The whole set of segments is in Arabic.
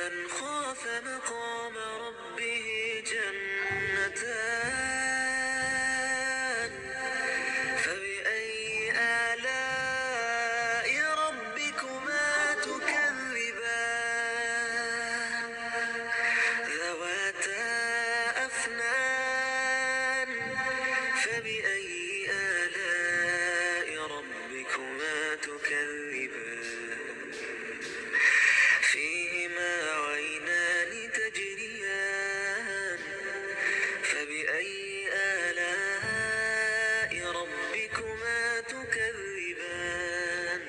ولمن خاف مقام ربه جنتان فبأي آلاء ربكما تكذبان ذواتا أفنان فبأي آلاء ربكما تكذبان فيهما عينان تجريان فبأي آلاء ربكما تكذبان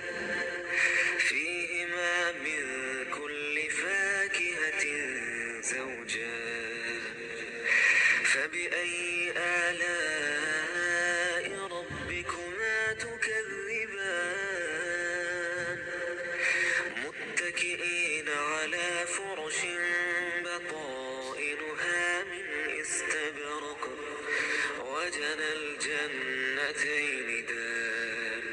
فيهما من كل فاكهة زوجان فبأي آلاء ربكما تكذبان متكئين على فرش بطائنها من استبرق وجنى الجنتين دان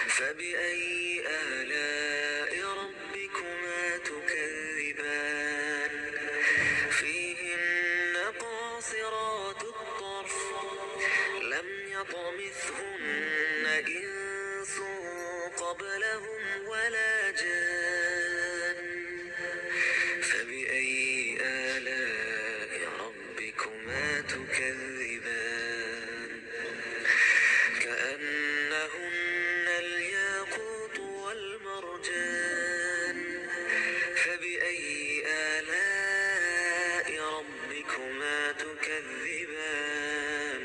فبأي آلاء ربكما تكذبان فيهن قاصرات الطرف لم يطمثهن إنس قبلهم ولا جان فبأي آلاء ربكما تكذبان كأنهن الياقوت والمرجان فبأي آلاء ربكما تكذبان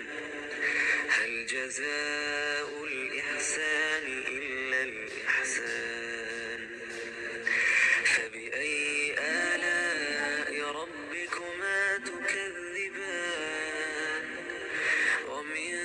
هل جزاء الإحسان إلا الإحسان فبأي آلاء ربكما تكذبان ومن